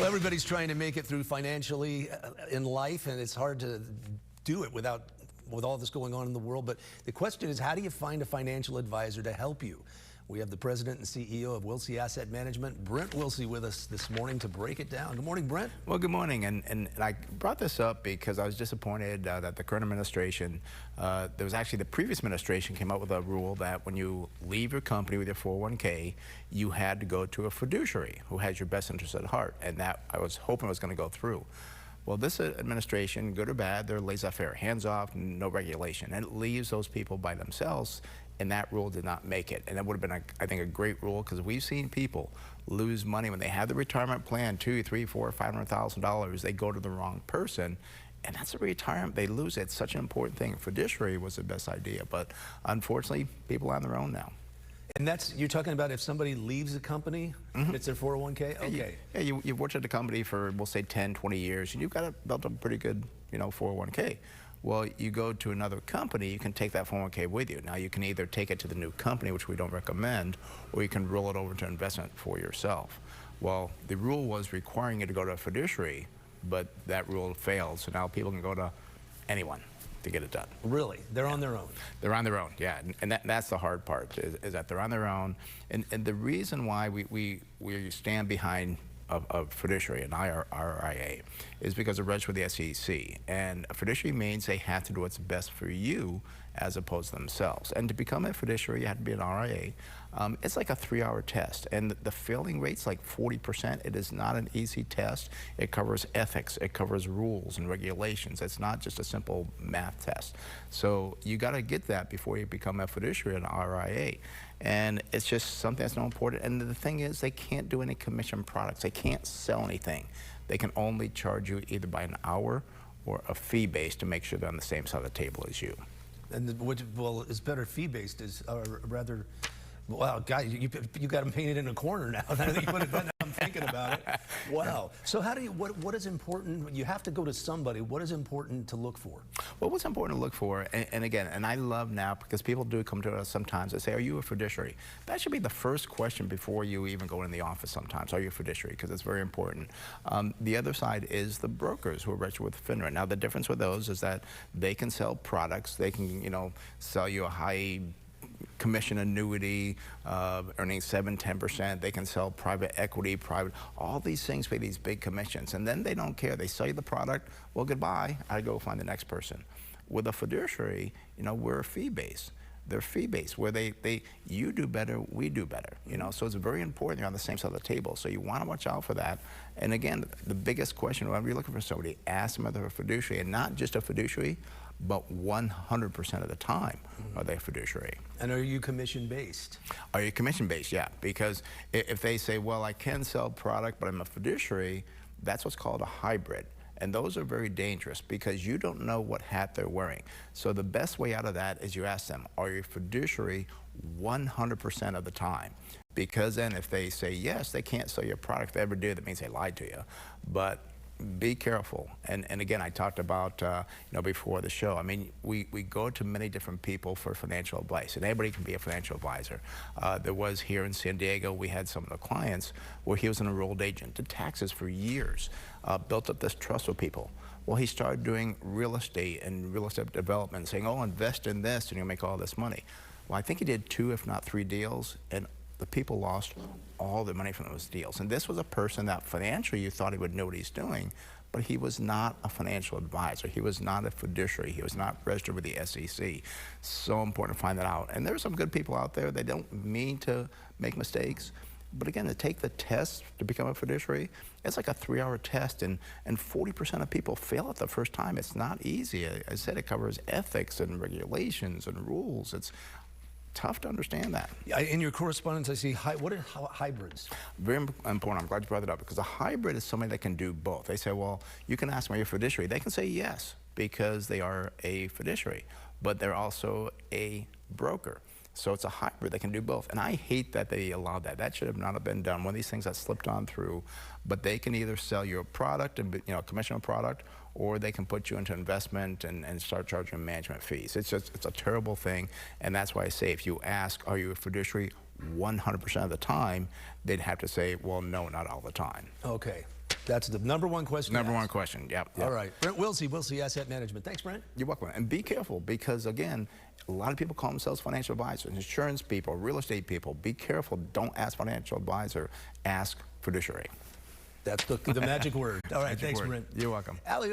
Well, everybody's trying to make it through financially in life, and it's hard to do it with all this going on in the world. But the question is, how do you find a financial advisor to help you? We have the president and CEO of Wilsey Asset Management, Brent Wilsey, with us this morning to break it down. Good morning, Brent. Well, good morning. And I brought this up because I was disappointed that the current administration, there was actually the previous administration came up with a rule that when you leave your company with your 401k, you had to go to a fiduciary who has your best interest at heart. And that I was hoping was going to go through. Well, this administration, good or bad, they're laissez-faire, hands off, no regulation. And it leaves those people by themselves, and that rule did not make it. And it would have been, I think, a great rule, because we've seen people lose money when they have the retirement plan, $200,000, $300,000, $400,000, $500,000, they go to the wrong person. And that's a retirement, they lose it. It's such an important thing. Fiduciary was the best idea, but unfortunately, people are on their own now. And that's, you're talking about if somebody leaves a company, it's their 401k? Okay. Yeah, you've worked at the company for, we'll say, 10, 20 years, and you've got built up a pretty good, 401k. Well, you go to another company, you can take that 401k with you. Now, you can either take it to the new company, which we don't recommend, or you can roll it over to investment for yourself. Well, the rule was requiring you to go to a fiduciary, but that rule failed, so now people can go to anyone to get it done. Really? They're on their own? They're on their own, yeah. And that's the hard part, is that they're on their own. And the reason why we stand behind a fiduciary, an RIA, is because they're registered with the SEC. And a fiduciary means they have to do what's best for you as opposed to themselves. And to become a fiduciary, you have to be an RIA. It's like a 3-hour test, and the failing rate's like 40%. It is not an easy test. It covers ethics, it covers rules and regulations. It's not just a simple math test. So you gotta get that before you become a fiduciary, an RIA. And it's just something that's not important. And the thing is, they can't do any commission products. They can't sell anything. They can only charge you either by an hour or a fee base to make sure they're on the same side of the table as you. And well, it's better fee-based, is rather, wow, guys, you got them painted in a corner now. I think you put it, I'm thinking about it. Wow. So how do you, what is important? You have to go to somebody. What is important to look for? Well, what's important to look for, and again, and I love now, because people do come to us sometimes and say, are you a fiduciary? That should be the first question before you even go in the office sometimes. Are you a fiduciary? Because it's very important. The other side is the brokers who are registered with FINRA. Now, the difference with those is that they can sell products. They can, sell you a high commission annuity, earning 7–10%. They can sell private equity, all these things pay these big commissions, and then they don't care. They sell you the product. Well, goodbye. I go find the next person. With a fiduciary, we're fee-based. They're fee-based, where you do better, we do better. So it's very important you're on the same side of the table. So you want to watch out for that. And again, the biggest question whenever you're looking for somebody, ask them if they're a fiduciary, and not just a fiduciary, but 100% of the time are they a fiduciary. And are you commission-based? Are you commission-based? Yeah, because if they say, well, I can sell product, but I'm a fiduciary, that's what's called a hybrid. And those are very dangerous because you don't know what hat they're wearing. So the best way out of that is you ask them, are you a fiduciary 100% of the time? Because then if they say yes, they can't sell your product. If they ever do, that means they lied to you. But be careful. And again, I talked about, before the show, I mean, we go to many different people for financial advice, and anybody can be a financial advisor. There was here in San Diego, we had some of the clients where he was an enrolled agent, did taxes for years, built up this trust with people. Well, he started doing real estate and real estate development, saying, oh, invest in this and you'll make all this money. Well, I think he did 2, if not 3 deals, and the people lost all the money from those deals. And this was a person that financially you thought he would know what he's doing, but he was not a financial advisor. He was not a fiduciary. He was not registered with the SEC. So important to find that out. And there's some good people out there. They don't mean to make mistakes. But again, to take the test to become a fiduciary, it's like a 3-hour test, and 40% of people fail it the first time. It's not easy. I said it covers ethics and regulations and rules. It's tough to understand that. In your correspondence, I see, what are hybrids? Very important. I'm glad you brought that up, because a hybrid is somebody that can do both. They say, well, you can ask me, are you a fiduciary? They can say yes, because they are a fiduciary, but they're also a broker. So it's a hybrid. They can do both. And I hate that they allowed that. That should have not have been done. One of these things that slipped on through. But they can either sell you a product, and commission a product, or they can put you into investment and start charging management fees. It's a terrible thing. And that's why I say, if you ask, are you a fiduciary 100% of the time, they'd have to say, well, no, not all the time. Okay. That's the number one question. Number one question, yep. All right. Brent Wilsey, Wilsey Asset Management. Thanks, Brent. You're welcome. And be careful because, again, a lot of people call themselves financial advisors, insurance people, real estate people. Be careful. Don't ask financial advisor. Ask fiduciary. That's the magic word. All right. Thanks, Brent. You're welcome. Allie,